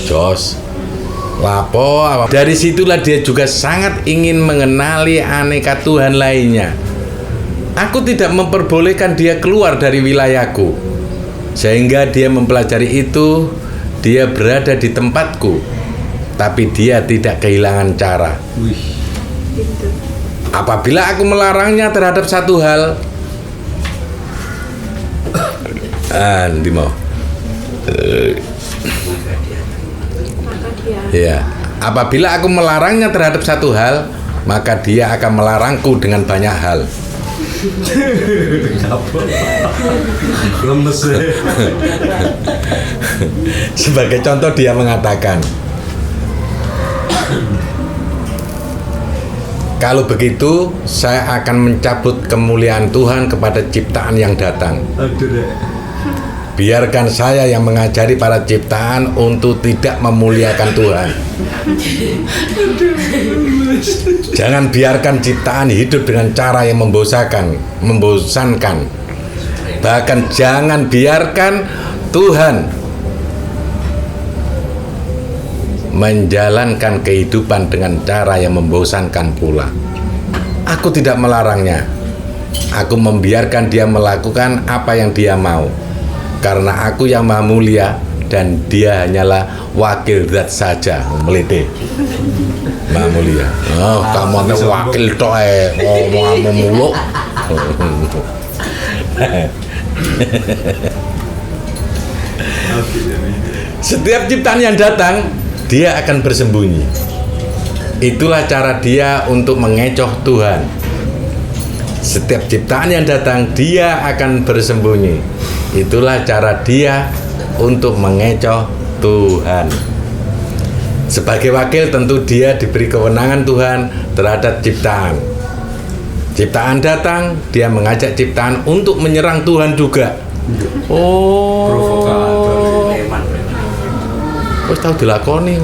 Jos. Lapo. Dari situlah dia juga sangat ingin mengenali aneka Tuhan lainnya. Aku tidak memperbolehkan dia keluar dari wilayahku, sehingga dia mempelajari itu. Dia berada di tempatku, tapi dia tidak kehilangan cara. Apabila aku melarangnya terhadap satu hal, ya, apabila aku melarangnya terhadap satu hal, maka dia akan melarangku dengan banyak hal. Lemes ya. Sebagai contoh dia mengatakan, kalau begitu saya akan mencabut kemuliaan Tuhan kepada ciptaan yang datang. Biarkan saya yang mengajari para ciptaan untuk tidak memuliakan Tuhan. Jangan biarkan ciptaan hidup dengan cara yang membosankan. Bahkan jangan biarkan Tuhan menjalankan kehidupan dengan cara yang membosankan pula. Aku tidak melarangnya. Aku membiarkan dia melakukan apa yang dia mau. Karena aku yang Maha Mulia dan dia hanyalah wakil zat saja. Melete Maha Mulia. Oh, kamu ane wakil tok ngomong muluk. Setiap ciptaan yang datang, dia akan bersembunyi. Itulah cara dia untuk mengecoh Tuhan. Setiap ciptaan yang datang, dia akan bersembunyi. Itulah cara dia untuk mengecoh Tuhan. Sebagai wakil tentu dia diberi kewenangan Tuhan terhadap ciptaan. Ciptaan datang, dia mengajak ciptaan untuk menyerang Tuhan juga. Oh, kok tahu dilakoni?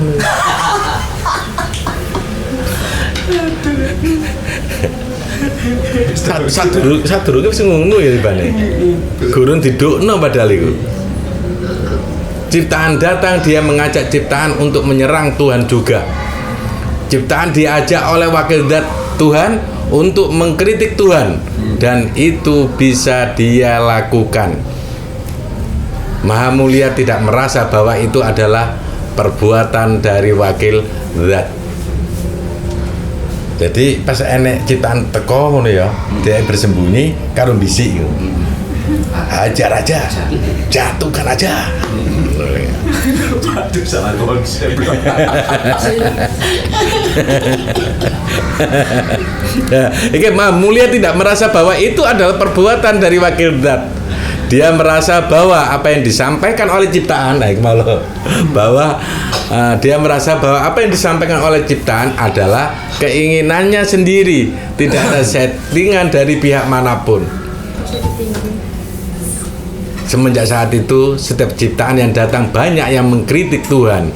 Sadurunge wis ngono ya ribane. Gurun didukno padahal iku. Ciptaan datang, dia mengajak ciptaan untuk menyerang Tuhan juga. Ciptaan diajak oleh wakil zat Tuhan untuk mengkritik Tuhan, dan itu bisa dia lakukan. Maha Mulia tidak merasa bahwa itu adalah perbuatan dari wakil zat. Jadi pas enek ciptaan teko ngono ya, dia bersembunyi karo bisik. Hajar aja, jatuhkan aja. Waduh, salah konsep. Nah, Maha Mulia tidak merasa bahwa itu adalah perbuatan dari wakil zat. Dia merasa bahwa apa yang disampaikan oleh ciptaan, bahwa dia merasa bahwa apa yang disampaikan oleh ciptaan adalah keinginannya sendiri, tidak ada settingan dari pihak manapun. Semenjak saat itu, setiap ciptaan yang datang banyak yang mengkritik Tuhan.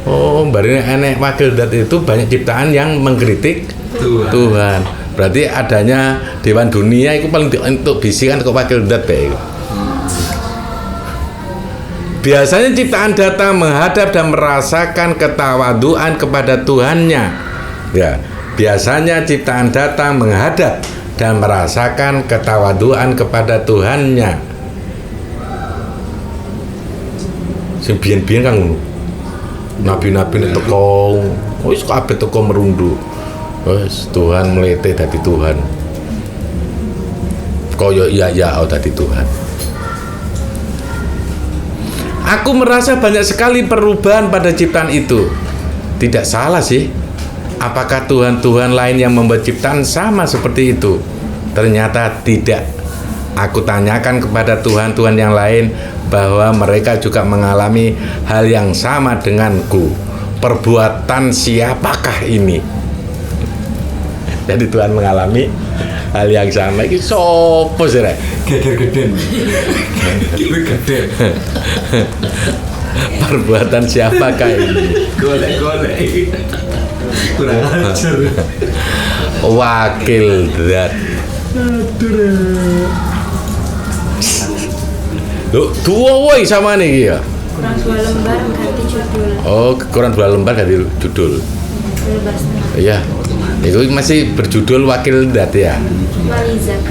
Oh, bari enek wakil dat itu banyak ciptaan yang mengkritik Tuhan. Berarti adanya Dewan Dunia itu paling untuk bisikan ke wakil dat baik. Biasanya ciptaan datang menghadap dan merasakan ketawaduan kepada Tuhannya. Ya, biasanya ciptaan datang menghadap dan merasakan ketawaduan kepada Tuhannya. Sing biyen-biyen kan ngono. Nabi-nabi nek teko wis kabeh teko merundu. Wis Tuhan mlete dadi Tuhan. Kaya iya dadi Tuhan. Aku merasa banyak sekali perubahan pada ciptaan itu. Tidak salah sih. Apakah Tuhan-Tuhan lain yang membuat ciptaan sama seperti itu? Ternyata tidak. Aku tanyakan kepada Tuhan-Tuhan yang lain bahwa mereka juga mengalami hal yang sama denganku. Perbuatan siapakah ini? Jadi Tuhan mengalami hal yang sama. Ini sopo sih rek? Gede-geden. Gede. Perbuatan siapakah ini? Golek-golek. Kurang ajar. Wakil zat. Loh, dua woi sama nih ya. Kurang 2 lembar ganti judul. Oh, kurang 2 lembar ganti judul. Lembar setengah. Iya. Itu masih berjudul wakil zat ya. Walizat.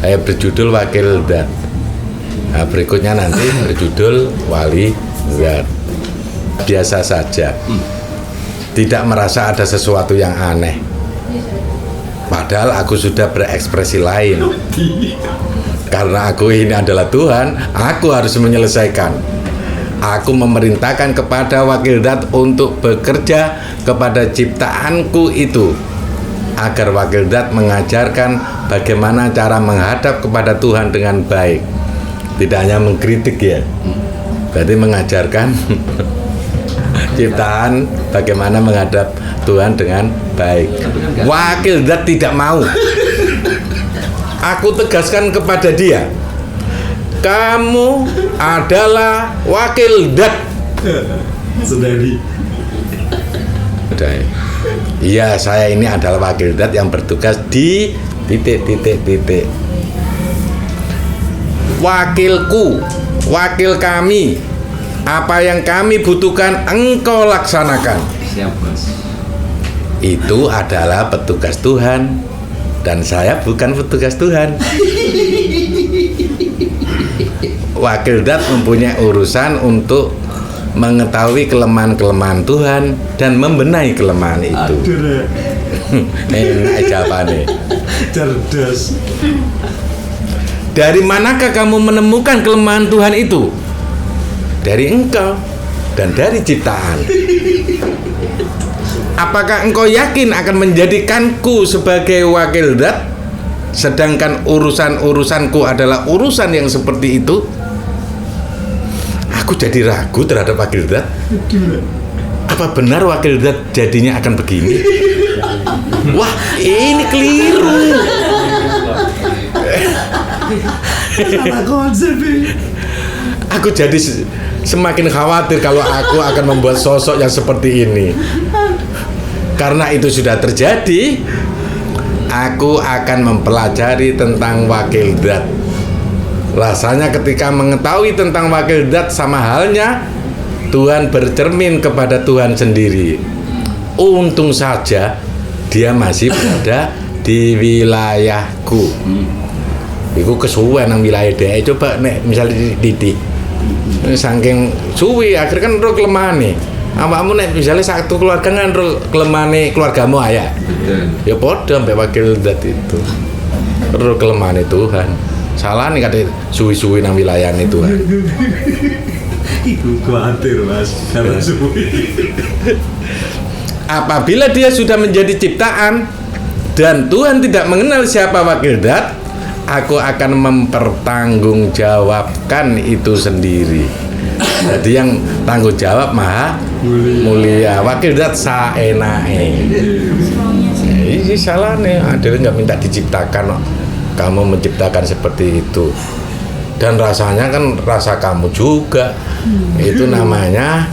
Berjudul wakil zat. Nah, berikutnya nanti berjudul wali zat. Biasa saja. Tidak merasa ada sesuatu yang aneh. Padahal aku sudah berekspresi lain. Karena aku ini adalah Tuhan, aku harus menyelesaikan. Aku memerintahkan kepada wakil zat untuk bekerja kepada ciptaanku itu, agar wakil zat mengajarkan bagaimana cara menghadap kepada Tuhan dengan baik. Tidak hanya mengkritik ya, berarti mengajarkan ciptaan bagaimana menghadap Tuhan dengan baik. Wakil zat tidak mau. Aku tegaskan kepada dia, kamu adalah wakil zat. Sedari. Udah. Iya, saya ini adalah wakil zat yang bertugas di titik. Wakilku, wakil kami. Apa yang kami butuhkan engkau laksanakan. Siap, Bos. Itu adalah petugas Tuhan, dan saya bukan petugas Tuhan. Wakil zat mempunyai urusan untuk mengetahui kelemahan-kelemahan Tuhan dan membenahi kelemahan itu. Ini jawabannya. Cerdas. Dari manakah kamu menemukan kelemahan Tuhan itu? Dari engkau dan dari ciptaan. Apakah engkau yakin akan menjadikanku sebagai wakil zat, sedangkan urusan-urusanku adalah urusan yang seperti itu? Aku jadi ragu terhadap wakil zat. Apa benar wakil zat jadinya akan begini? Wah, ini keliru. Salah konsep. Aku jadi semakin khawatir kalau aku akan membuat sosok yang seperti ini. Karena itu sudah terjadi, aku akan mempelajari tentang wakil zat. Rasanya ketika mengetahui tentang wakil zat sama halnya Tuhan bercermin kepada Tuhan sendiri. Untung saja dia masih berada di wilayahku. Iku kesuwen nang wilayah dia. Coba nek misalnya dididik. Saking suwi akhirnya kan roh kelemahan nih. Awakmu nek misalnya satu keluarga kan roh kelemahane keluargamu aya. Ya padha mbek wakil zat itu. Roh kelemahane Tuhan. Salah nih kate suwi-suwi nang wilayahane Tuhan. Iku khawatir, Mas. Karena suwi. Apabila dia sudah menjadi ciptaan dan Tuhan tidak mengenal siapa wakil zat, aku akan mempertanggungjawabkan itu sendiri. Jadi yang tanggung jawab Maha Mulia. Wakil zat saenake. Ini salah nih, Adil nggak minta diciptakan kok. Kamu menciptakan seperti itu. Dan rasanya kan rasa kamu juga. Itu namanya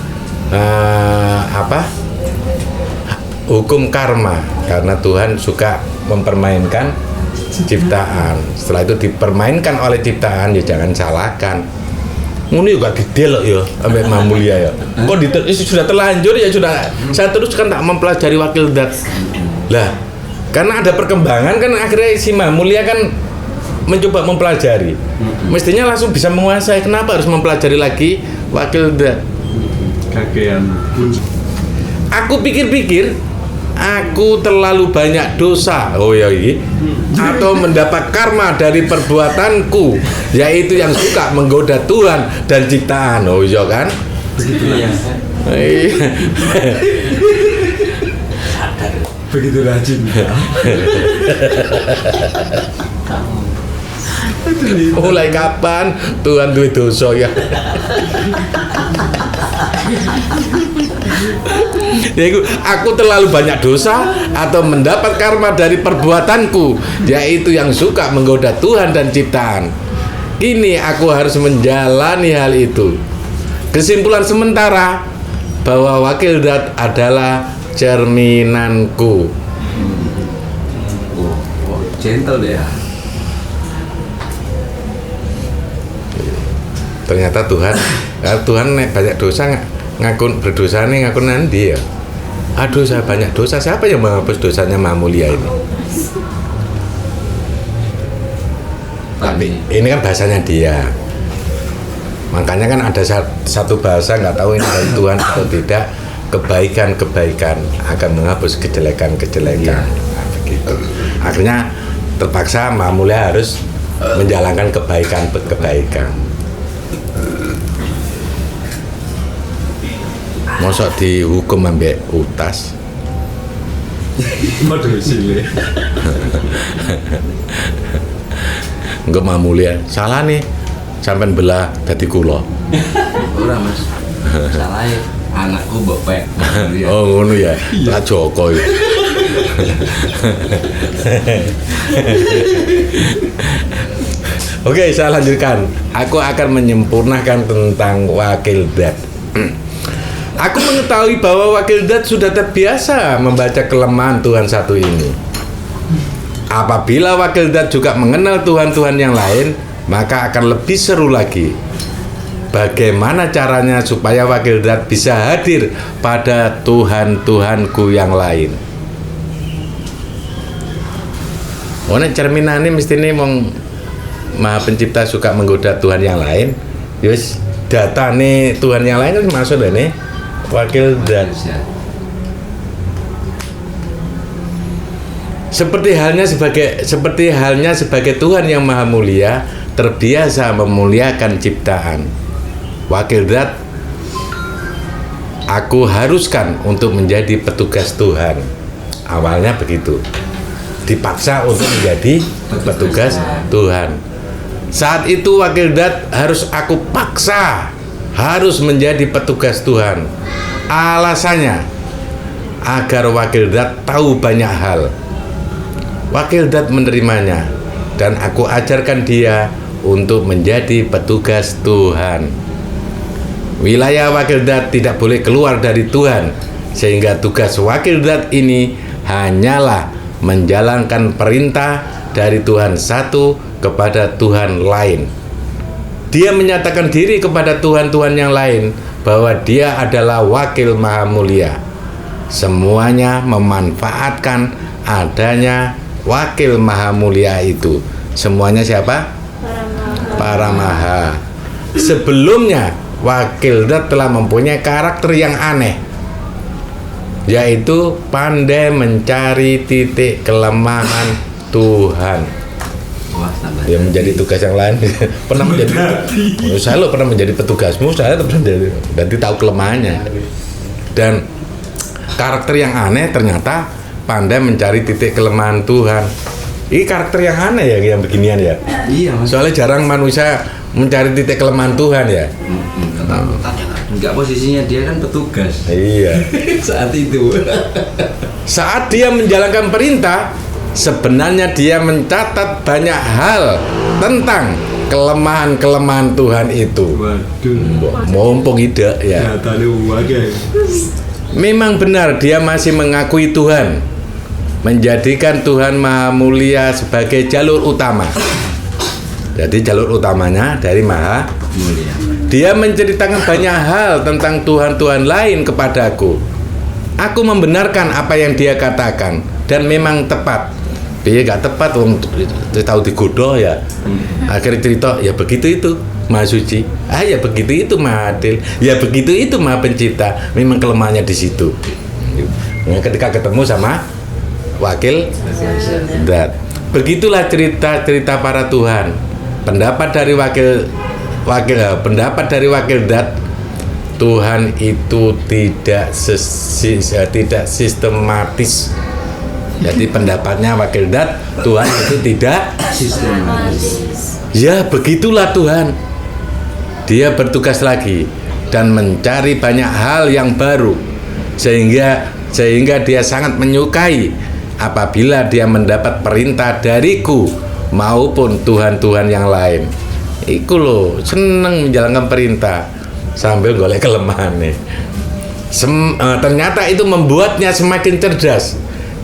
hukum karma, karena Tuhan suka mempermainkan ciptaan. Setelah itu dipermainkan oleh ciptaan, ya jangan salahkan. Ini juga detail loh ya, sampai Maha Mulia ya. Kok detail, sudah terlanjur ya sudah. Saya teruskan tak mempelajari wakil zat. Lah, karena ada perkembangan kan akhirnya si Maha Mulia kan mencoba mempelajari. Mestinya langsung bisa menguasai. Kenapa harus mempelajari lagi wakil zat? Kakean pun. Aku pikir-pikir, aku terlalu banyak dosa, atau mendapat karma dari perbuatanku, yaitu yang suka menggoda Tuhan dan ciptaan. Oh iya kan? Iya. Begitulah cinta. Mulai kapan Tuhan duwe dosa ya? Yaitu aku terlalu banyak dosa atau mendapat karma dari perbuatanku, yaitu yang suka menggoda Tuhan dan ciptaan. Kini aku harus menjalani hal itu. Kesimpulan sementara bahwa wakil zat adalah cerminanku. Gentle ya. Ternyata Tuhan nek banyak dosa ngakun berdosa nih ngakun nanti ya. Aduh, saya banyak dosa. Siapa yang menghapus dosanya Maha Mulia ini? Tapi ini kan bahasanya dia. Makanya kan ada satu bahasa, nggak tahu ini dari Tuhan atau tidak. Kebaikan-kebaikan akan menghapus kejelekan-kejelekan. Nah, begitu. Akhirnya terpaksa Maha Mulia harus menjalankan kebaikan-kebaikan. Mosok dihukum ambek utas. Waduh sile. Enggak Maha Mulia, salah nih. Sampai belah dadi kula. Ora Mas. Salahe anakku bopek. Oh ngono ya. Lah Joko iki. Oke, saya lanjutkan. Aku akan menyempurnakan tentang wakil zat. Aku mengetahui bahwa wakil zat sudah terbiasa membaca kelemahan Tuhan satu ini. Apabila wakil zat juga mengenal Tuhan-Tuhan yang lain, maka akan lebih seru lagi. Bagaimana caranya supaya wakil zat bisa hadir pada Tuhan-Tuhanku yang lain? Nek cerminane mestine wong Maha Pencipta suka menggoda Tuhan yang lain. Yus datane Tuhan yang lain kan masuk ini wakil zat. Seperti halnya sebagai Tuhan yang Maha Mulia terbiasa memuliakan ciptaan. Wakil zat aku haruskan untuk menjadi petugas Tuhan. Awalnya begitu. Dipaksa untuk menjadi petugas Tuhan. Saat itu wakil zat harus aku paksa harus menjadi petugas Tuhan. Alasannya agar wakil zat tahu banyak hal. Wakil zat menerimanya dan aku ajarkan dia untuk menjadi petugas Tuhan. Wilayah wakil zat tidak boleh keluar dari Tuhan, sehingga tugas wakil zat ini hanyalah menjalankan perintah dari Tuhan satu kepada Tuhan lain. Dia menyatakan diri kepada Tuhan-Tuhan yang lain bahwa dia adalah wakil Maha Mulia. Semuanya memanfaatkan adanya wakil Maha Mulia itu. Semuanya siapa? Para Maha. Sebelumnya wakil zat telah mempunyai karakter yang aneh, yaitu pandai mencari titik kelemahan Tuhan. Dia menjadi tugas yang lain. Pernah menjadi saya lo pernah menjadi petugasmu, saya pernah menjadi, berarti tahu kelemahannya. Dan karakter yang aneh ternyata pandai mencari titik kelemahan Tuhan. Ini karakter yang aneh ya, yang beginian ya. Iya mas. Soalnya jarang manusia mencari titik kelemahan Tuhan ya. Ketakutan ya kan. Enggak, posisinya dia kan petugas. Iya. Saat itu. Saat dia menjalankan perintah, sebenarnya dia mencatat banyak hal tentang kelemahan-kelemahan Tuhan itu. Waduh. Mumpung ide ya. Nyatanya wagai. Memang benar dia masih mengakui Tuhan, menjadikan Tuhan Maha Mulia sebagai jalur utama. Jadi jalur utamanya dari Maha Mulia. Dia menceritakan banyak hal tentang Tuhan-Tuhan lain kepadaku. Aku membenarkan apa yang dia katakan dan memang tepat. Dia gak tepat, tahu digodoh ya. Akhirnya cerita, ya begitu itu Maha Suci. Ya begitu itu Maha Adil. Ya begitu itu Maha Pencipta. Memang kelemahannya di situ. Nah, ketika ketemu sama wakil dat, begitulah cerita-cerita para Tuhan. Pendapat dari pendapat dari wakil dat, Tuhan itu tidak sistematis. Jadi pendapatnya wakil dat, Tuhan itu tidak Sistematis. ya begitulah Tuhan. Dia bertugas lagi dan mencari banyak hal yang baru, sehingga dia sangat menyukai apabila dia mendapat perintah dariku maupun Tuhan-Tuhan yang lain. Iku loh, seneng menjalankan perintah sambil golek kelemahan nih. Ternyata itu membuatnya semakin cerdas.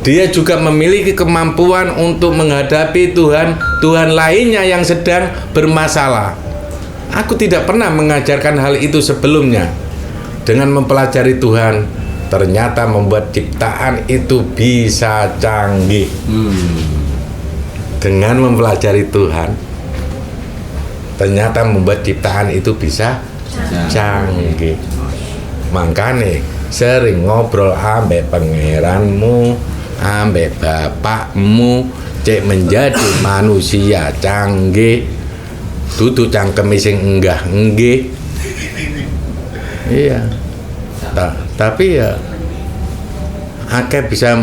Dia juga memiliki kemampuan untuk menghadapi Tuhan lainnya yang sedang bermasalah. Aku tidak pernah mengajarkan hal itu sebelumnya. Dengan mempelajari Tuhan, ternyata membuat ciptaan itu bisa canggih. Dengan mempelajari Tuhan, ternyata membuat ciptaan itu bisa canggih. Makanya sering ngobrol ambek pangeranmu, ambek bapakmu, cek menjadi manusia canggih, dudu cangkeme sing enggah-enggih. Iya. Tapi ya akeh bisa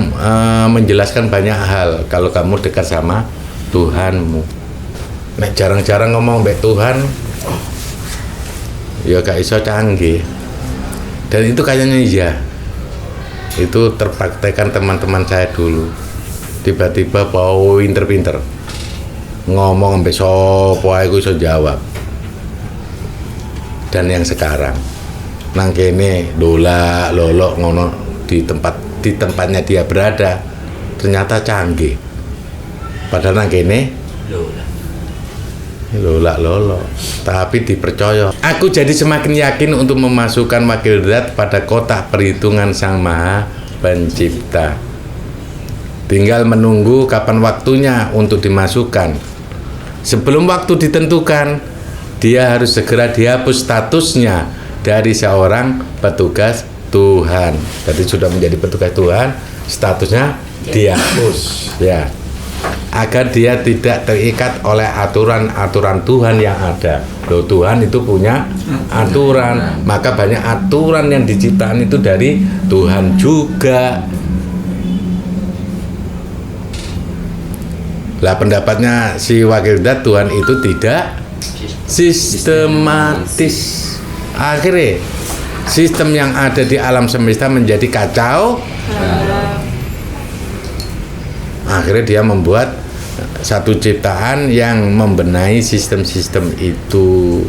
menjelaskan banyak hal kalau kamu dekat sama Tuhanmu. Nek jarang-jarang ngomong mbek Tuhan, ya gak iso canggih. Dan itu kayaknya iya. Itu terpraktekan teman-teman saya dulu. Tiba-tiba bau pinter-pinter ngomong sampai sopo aku iso jawab. Dan yang sekarang nang kene lolok ngono di tempatnya dia berada ternyata canggih. Padahal nang kene lolok tapi dipercaya. Aku jadi semakin yakin untuk memasukkan wakil zat pada kotak perhitungan Sang Maha Pencipta. Tinggal menunggu kapan waktunya untuk dimasukkan. Sebelum waktu ditentukan, dia harus segera dihapus statusnya dari seorang petugas Tuhan. Jadi sudah menjadi petugas Tuhan, statusnya dihapus ya. Agar dia tidak terikat oleh aturan-aturan Tuhan yang ada. Loh, Tuhan itu punya aturan, maka banyak aturan yang diciptakan itu dari Tuhan juga. Lah pendapatnya si wakil zat, Tuhan itu tidak sistematis. Akhirnya sistem yang ada di alam semesta menjadi kacau. Akhirnya dia membuat satu ciptaan yang membenahi sistem-sistem itu.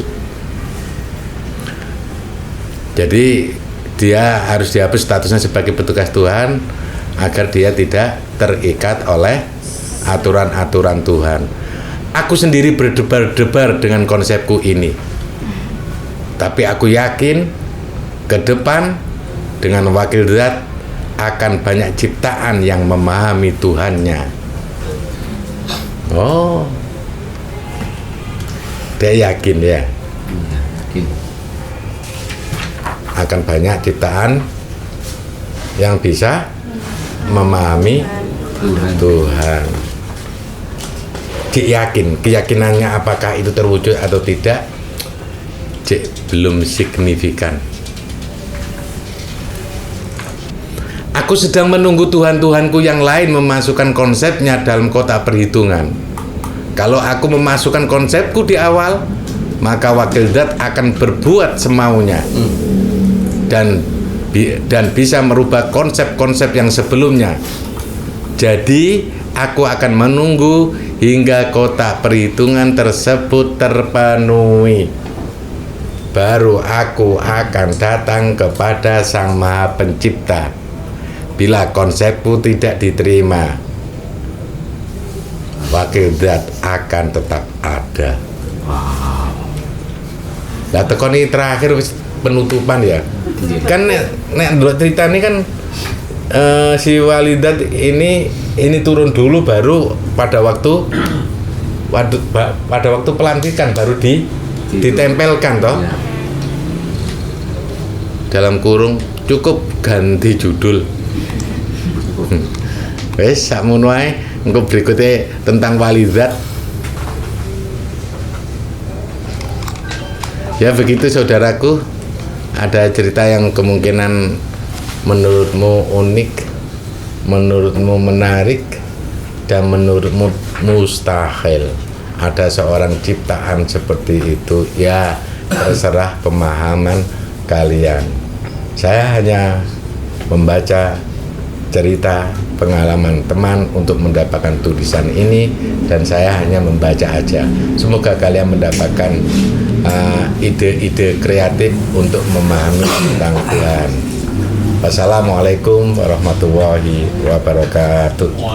Jadi dia harus dihapus statusnya sebagai petugas Tuhan agar dia tidak terikat oleh aturan-aturan Tuhan. Aku sendiri berdebar-debar dengan konsepku ini. Tapi aku yakin ke depan dengan wakil zat akan banyak ciptaan yang memahami Tuhannya. Oh, dia yakin ya. Akan banyak ciptaan yang bisa memahami Tuhan. Cik yakin, keyakinannya apakah itu terwujud atau tidak, Cik belum signifikan. Aku sedang menunggu Tuhan-Tuhanku yang lain memasukkan konsepnya dalam kotak perhitungan. Kalau aku memasukkan konsepku di awal, maka wakil zat akan berbuat semaunya dan bisa merubah konsep-konsep yang sebelumnya. Jadi aku akan menunggu hingga kotak perhitungan tersebut terpenuhi. Baru aku akan datang kepada Sang Maha Pencipta. Bila konsepku tidak diterima, wakil zat akan tetap ada. Lah tekoni terakhir penutupan ya. Kan nek ndelok cerita ini kan si walidat ini turun dulu baru pada waktu pelantikan baru ditempelkan toh. Dalam kurung cukup ganti judul. Wes sakmono ae, engko berikutnya tentang walidat. Ya begitu saudaraku, ada cerita yang kemungkinan menurutmu unik, menurutmu menarik, dan menurutmu mustahil. Ada seorang ciptaan seperti itu, ya terserah pemahaman kalian. Saya hanya membaca cerita pengalaman teman untuk mendapatkan tulisan ini, dan saya hanya membaca aja. Semoga kalian mendapatkan ide-ide kreatif untuk memahami tentang Tuhan. Wassalamualaikum warahmatullahi wabarakatuh.